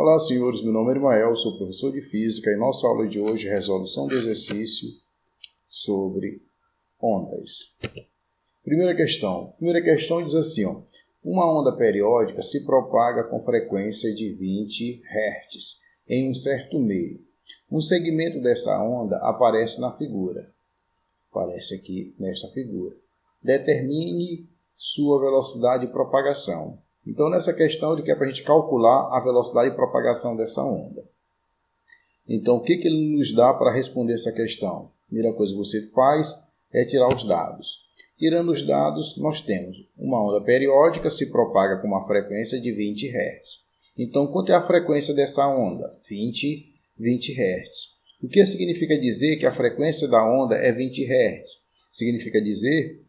Olá, senhores, meu nome é Irmael, sou professor de Física e nossa aula de hoje é resolução do exercício sobre ondas. Primeira questão diz assim, uma onda periódica se propaga com frequência de 20 Hz em um certo meio. Um segmento dessa onda aparece na figura. Aparece aqui nesta figura. Determine sua velocidade de propagação. Então, nessa questão, ele quer para a gente calcular a velocidade de propagação dessa onda. Então, o que ele nos dá para responder essa questão? A primeira coisa que você faz é tirar os dados. Tirando os dados, nós temos uma onda periódica se propaga com uma frequência de 20 Hz. Então, quanto é a frequência dessa onda? 20 Hz. O que significa dizer que a frequência da onda é 20 Hz? Significa dizer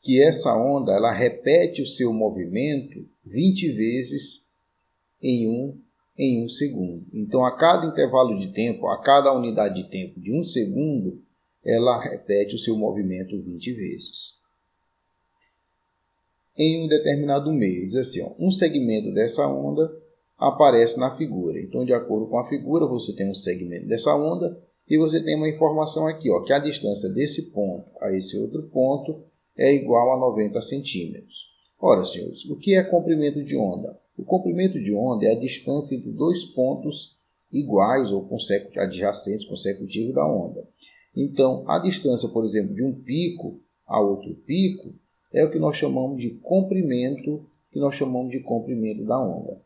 que essa onda ela repete o seu movimento 20 vezes em um segundo. Então, a cada intervalo de tempo, a cada unidade de tempo de um segundo, ela repete o seu movimento 20 vezes. Em um determinado meio, diz assim, um segmento dessa onda aparece na figura. Então, de acordo com a figura, você tem um segmento dessa onda e você tem uma informação aqui, que a distância desse ponto a esse outro ponto é igual a 90 centímetros. Ora, senhores, o que é comprimento de onda? O comprimento de onda é a distância entre dois pontos iguais ou adjacentes consecutivos da onda. Então, a distância, por exemplo, de um pico a outro pico é o que nós chamamos de comprimento, da onda.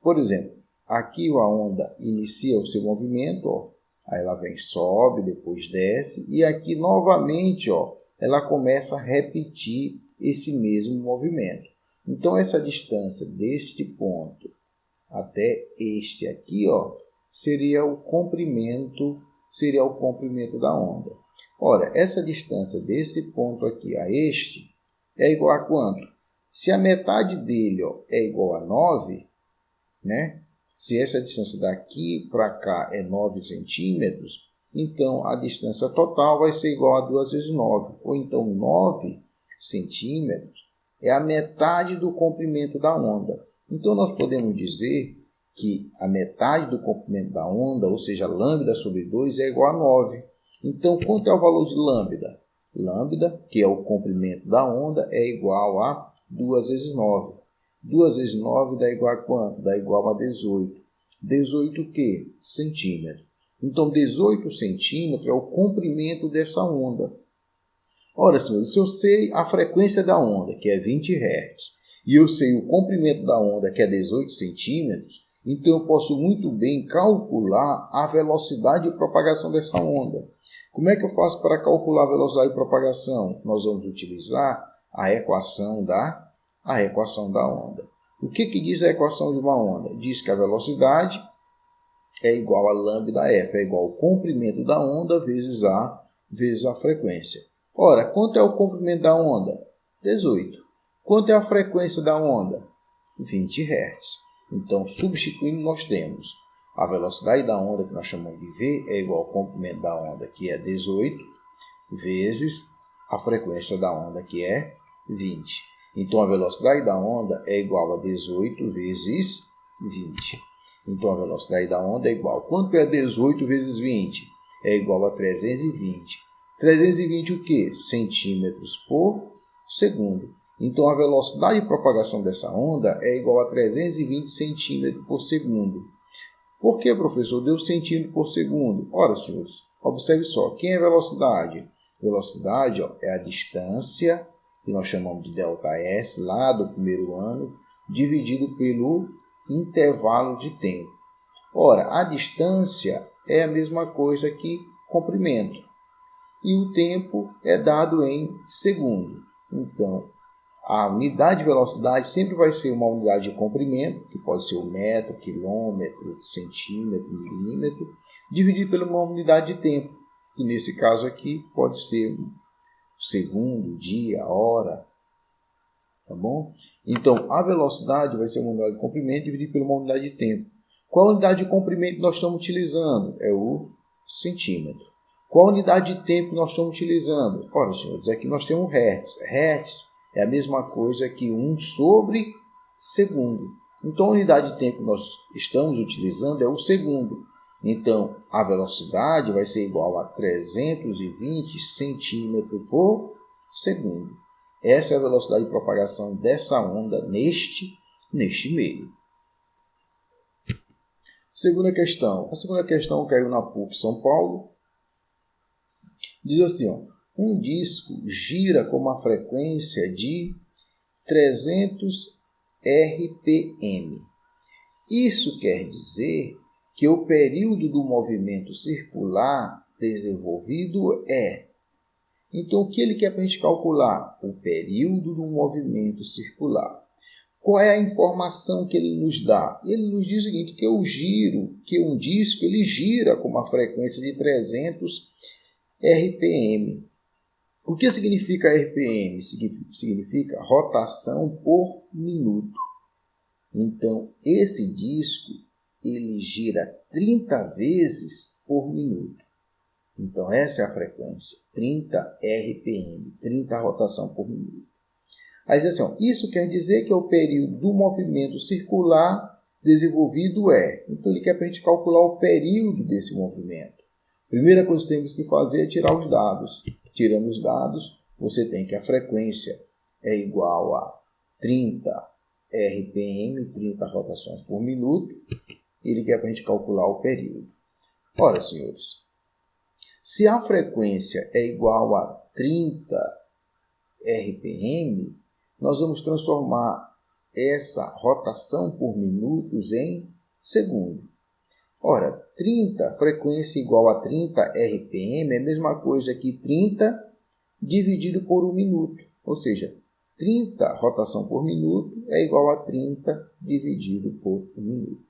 Por exemplo, aqui a onda inicia o seu movimento, aí ela vem, sobe, depois desce, e aqui novamente, ela começa a repetir esse mesmo movimento. Então, essa distância deste ponto até este aqui, seria o comprimento da onda. Ora, essa distância desse ponto aqui a este é igual a quanto? Se a metade dele é igual a 9, né? Se essa distância daqui para cá é 9 centímetros, então a distância total vai ser igual a 2 vezes 9. Ou então 9 centímetros é a metade do comprimento da onda. Então nós podemos dizer que a metade do comprimento da onda, ou seja, lambda sobre 2, é igual a 9. Então, quanto é o valor de lambda? Lambda, que é o comprimento da onda, é igual a 2 vezes 9. 2 vezes 9 dá igual a quanto? Dá igual a 18. 18 o quê? Centímetros. Então, 18 centímetros é o comprimento dessa onda. Ora, senhores, se eu sei a frequência da onda, que é 20 Hz, e eu sei o comprimento da onda, que é 18 centímetros, então eu posso muito bem calcular a velocidade de propagação dessa onda. Como é que eu faço para calcular a velocidade de propagação? Nós vamos utilizar a equação da onda. O que diz a equação de uma onda? Diz que a velocidade é igual a lambda f, é igual ao comprimento da onda vezes a frequência. Ora, quanto é o comprimento da onda? 18. Quanto é a frequência da onda? 20 Hz. Então, substituindo, nós temos a velocidade da onda, que nós chamamos de v, é igual ao comprimento da onda, que é 18, vezes a frequência da onda, que é 20. Então, a velocidade da onda é igual a 18 vezes 20. Então, a velocidade da onda é igual. Quanto é 18 vezes 20? É igual a 320. 320 o quê? Centímetros por segundo. Então, a velocidade de propagação dessa onda é igual a 320 centímetros por segundo. Por que, professor? Deu centímetro por segundo. Ora, senhores, observe só. Quem é velocidade? Velocidade é a distância, que nós chamamos de ΔS, lá do primeiro ano, dividido pelo intervalo de tempo. Ora, a distância é a mesma coisa que comprimento. E o tempo é dado em segundo. Então, a unidade de velocidade sempre vai ser uma unidade de comprimento, que pode ser o metro, quilômetro, centímetro, milímetro, dividido por uma unidade de tempo, que nesse caso aqui pode ser segundo, dia, hora. Tá bom? Então, a velocidade vai ser uma unidade de comprimento dividida por uma unidade de tempo. Qual unidade de comprimento nós estamos utilizando? É o centímetro. Qual unidade de tempo nós estamos utilizando? Ora, senhores, aqui nós temos Hertz. Hertz é a mesma coisa que 1 sobre segundo. Então, a unidade de tempo que nós estamos utilizando é o segundo. Então, a velocidade vai ser igual a 320 centímetros por segundo. Essa é a velocidade de propagação dessa onda neste meio. Segunda questão. A segunda questão caiu na PUC São Paulo. Diz assim, ó, um disco gira com uma frequência de 300 RPM. Isso quer dizer que o período do movimento circular desenvolvido é... Então, o que ele quer para a gente calcular? O período do movimento circular. Qual é a informação que ele nos dá? Ele nos diz o seguinte, que um disco ele gira com uma frequência de 300 RPM. O que significa RPM? Significa rotação por minuto. Então, esse disco ele gira 30 vezes por minuto. Então, essa é a frequência, 30 RPM, 30 rotação por minuto. Aí diz assim, ó, isso quer dizer que o período do movimento circular desenvolvido é. Então, ele quer para a gente calcular o período desse movimento. Primeira coisa que temos que fazer é tirar os dados. Tirando os dados, você tem que a frequência é igual a 30 RPM, 30 rotações por minuto. Ele quer para a gente calcular o período. Ora, senhores, se a frequência é igual a 30 RPM, nós vamos transformar essa rotação por minutos em segundo. Ora, 30, frequência igual a 30 RPM é a mesma coisa que 30 dividido por 1 minuto. Ou seja, 30 rotação por minuto é igual a 30 dividido por 1 minuto.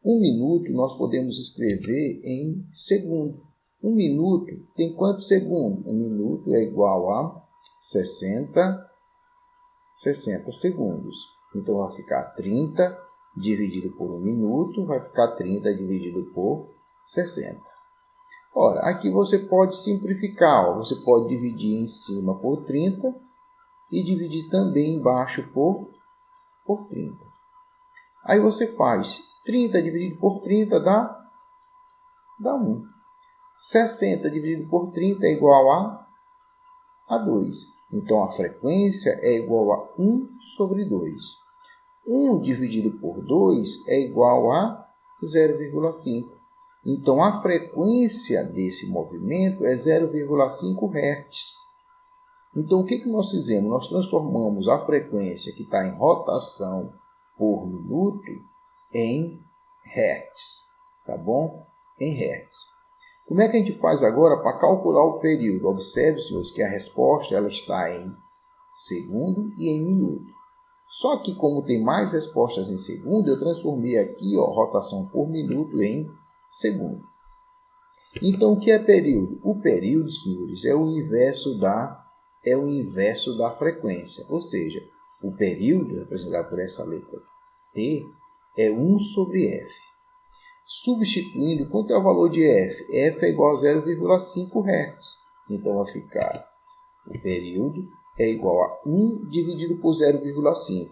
1 minuto nós podemos escrever em segundo. 1 minuto tem quantos segundos? 1 minuto é igual a 60 segundos. Então, vai ficar 30 dividido por 1 minuto, vai ficar 30 dividido por 60. Ora, aqui você pode simplificar. Você pode dividir em cima por 30 e dividir também embaixo por 30. Aí você faz 30 dividido por 30 dá 1. 60 dividido por 30 é igual a 2. Então, a frequência é igual a 1 sobre 2. 1 dividido por 2 é igual a 0,5. Então, a frequência desse movimento é 0,5 Hz. Então, o que nós fizemos? Nós transformamos a frequência que está em rotação por minuto em Hz. Tá bom? Em Hz. Como é que a gente faz agora para calcular o período? Observe, senhores, que a resposta ela está em segundo e em minuto. Só que como tem mais respostas em segundo, eu transformei aqui rotação por minuto em segundo. Então, o que é período? O período, senhores, é o inverso da frequência. Ou seja, o período, representado por essa letra T, é 1 sobre F. Substituindo, quanto é o valor de F? F é igual a 0,5 Hz. Então, vai ficar o período é igual a 1 dividido por 0,5.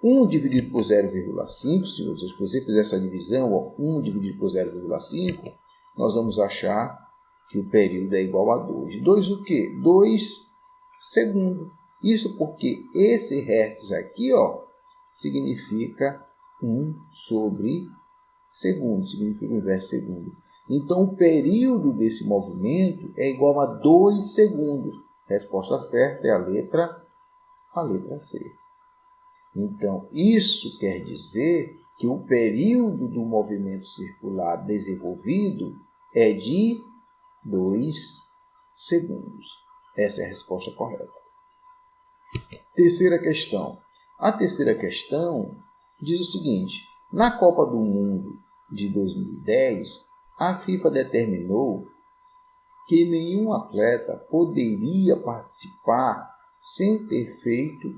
1 dividido por 0,5, se você fizer essa divisão, 1 dividido por 0,5, nós vamos achar que o período é igual a 2. 2 o quê? 2 segundos. Isso porque esse Hz aqui significa 1 sobre segundo, significa o inverso segundo. Então, o período desse movimento é igual a 2 segundos. Resposta certa é a letra C. Então, isso quer dizer que o período do movimento circular desenvolvido é de 2 segundos. Essa é a resposta correta. Terceira questão. A terceira questão diz o seguinte: na Copa do Mundo de 2010, a FIFA determinou que nenhum atleta poderia participar sem ter feito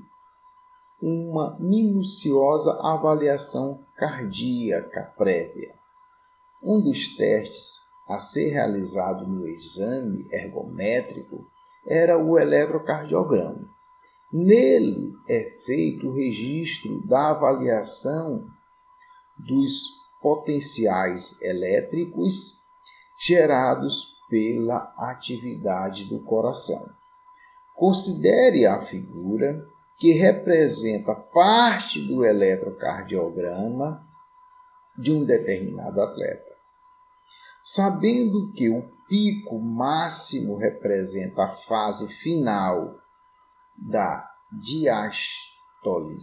uma minuciosa avaliação cardíaca prévia. Um dos testes a ser realizado no exame ergométrico era o eletrocardiograma. Nele é feito o registro da avaliação dos potenciais elétricos gerados pela atividade do coração. Considere a figura que representa parte do eletrocardiograma de um determinado atleta. Sabendo que o pico máximo representa a fase final da diástole,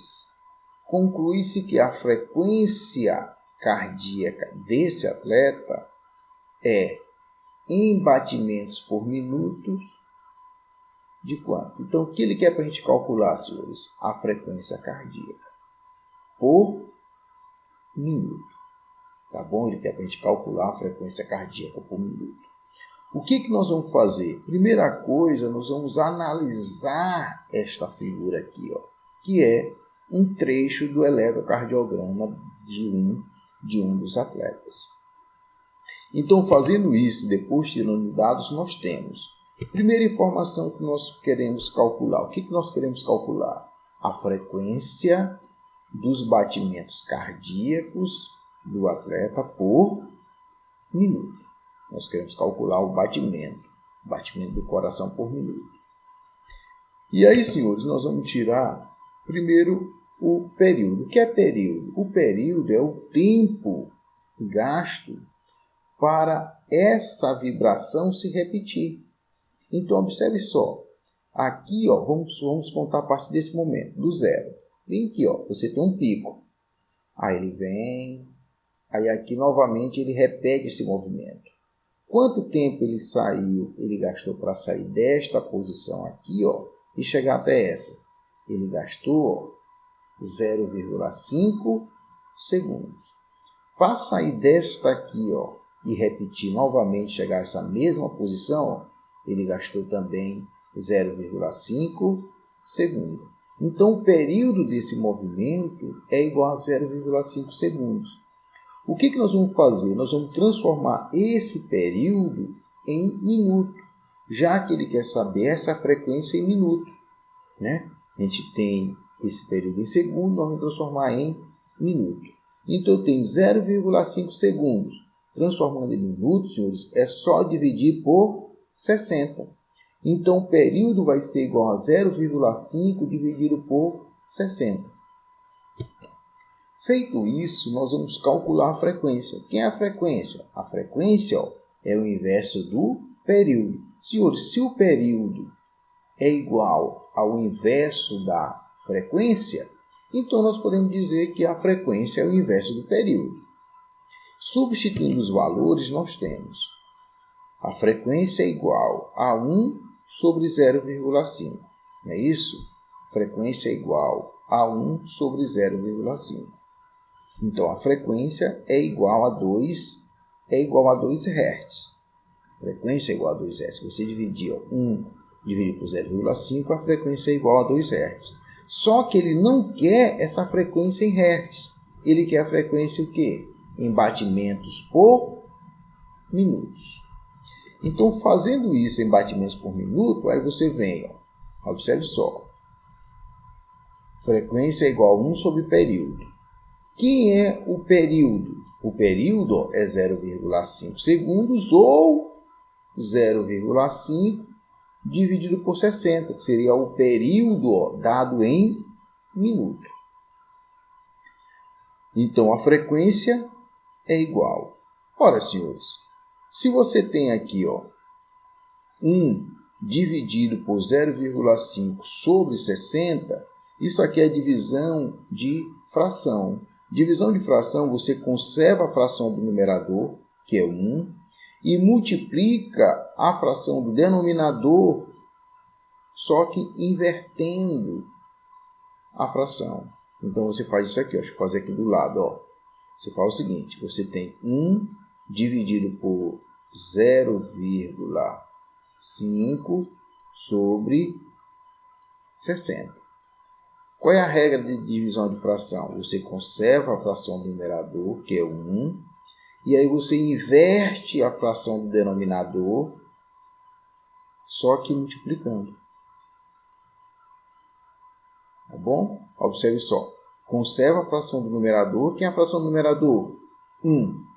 conclui-se que a frequência cardíaca desse atleta é em batimentos por minuto de quanto? Então, o que ele quer para a gente calcular, senhores? A frequência cardíaca por minuto. Tá bom? Ele quer para a gente calcular a frequência cardíaca por minuto. O que nós vamos fazer? Primeira coisa, nós vamos analisar esta figura aqui, ó, que é um trecho do eletrocardiograma de um dos atletas. Então, fazendo isso, depois tirando dados, nós temos primeira informação que nós queremos calcular. O que nós queremos calcular? A frequência dos batimentos cardíacos do atleta por minuto. Nós queremos calcular o batimento do coração por minuto. E aí, senhores, nós vamos tirar primeiro o período. O que é período? O período é o tempo gasto para essa vibração se repetir. Então, observe só. Aqui, ó, vamos contar a partir desse momento, do zero. Vem aqui, ó, você tem um pico. Aí ele vem, aí aqui novamente ele repete esse movimento. Quanto tempo ele gastou para sair desta posição aqui, ó, e chegar até essa? Ele gastou 0,5 segundos. Para sair desta aqui, ó, e repetir novamente, chegar a essa mesma posição, ó, ele gastou também 0,5 segundos. Então, o período desse movimento é igual a 0,5 segundos. O que nós vamos fazer? Nós vamos transformar esse período em minuto, já que ele quer saber essa frequência em minuto, né? A gente tem esse período em segundo, nós vamos transformar em minuto. Então, eu tenho 0,5 segundos. Transformando em minutos, senhores, é só dividir por 60. Então, o período vai ser igual a 0,5 dividido por 60. Feito isso, nós vamos calcular a frequência. Quem é a frequência? A frequência, ó, é o inverso do período. Senhores, se o período é igual ao inverso da frequência, então nós podemos dizer que a frequência é o inverso do período. Substituindo os valores, nós temos a frequência é igual a 1 sobre 0,5. Não é isso? Frequência é igual a 1 sobre 0,5. Então, a frequência é igual a 2 Hz. Frequência é igual a 2 Hz. Você dividir 1 dividido por 0,5, a frequência é igual a 2 Hz. Só que ele não quer essa frequência em Hz. Ele quer a frequência o quê? Em batimentos por minutos. Então, fazendo isso em batimentos por minuto, aí você vem, ó, observe só. Frequência é igual a 1 sobre período. Quem é o período? O período, ó, é 0,5 segundos ou 0,5 dividido por 60, que seria o período, ó, dado em minuto. Então, a frequência é igual. Ora, senhores, se você tem aqui, ó, 1 dividido por 0,5 sobre 60, isso aqui é divisão de fração. Divisão de fração, você conserva a fração do numerador, que é 1, e multiplica a fração do denominador, só que invertendo a fração. Então, você faz isso aqui, ó. Deixa eu fazer aqui do lado, ó. Você faz o seguinte, você tem 1 dividido por 0,5 sobre 60. Qual é a regra de divisão de fração? Você conserva a fração do numerador, que é 1, e aí você inverte a fração do denominador, só que multiplicando. Tá bom? Observe só. Conserva a fração do numerador. Quem é a fração do numerador? 1.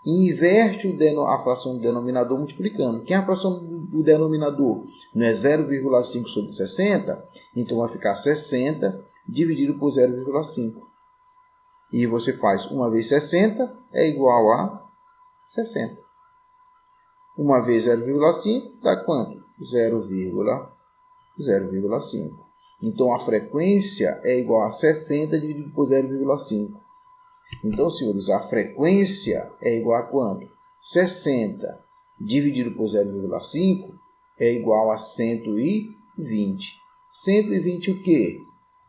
E inverte a fração do denominador multiplicando. Quem é a fração do denominador? Não é 0,5 sobre 60? Então vai ficar 60 dividido por 0,5. E você faz 1 vezes 60 é igual a 60. 1 vezes 0,5 dá quanto? 0,5. Então a frequência é igual a 60 dividido por 0,5. Então, senhores, a frequência é igual a quanto? 60 dividido por 0,5 é igual a 120. 120 o quê?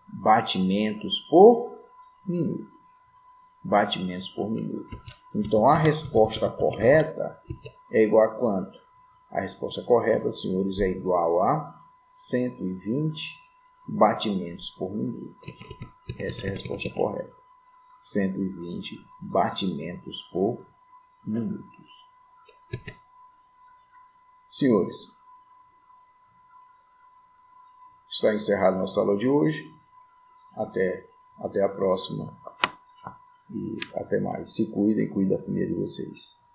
Batimentos por minuto. Batimentos por minuto. Então, a resposta correta é igual a quanto? A resposta correta, senhores, é igual a 120 batimentos por minuto. Essa é a resposta correta. 120 batimentos por minutos. Senhores, está encerrada nossa aula de hoje. Até a próxima. E até mais. Se cuidem, cuidem da família de vocês.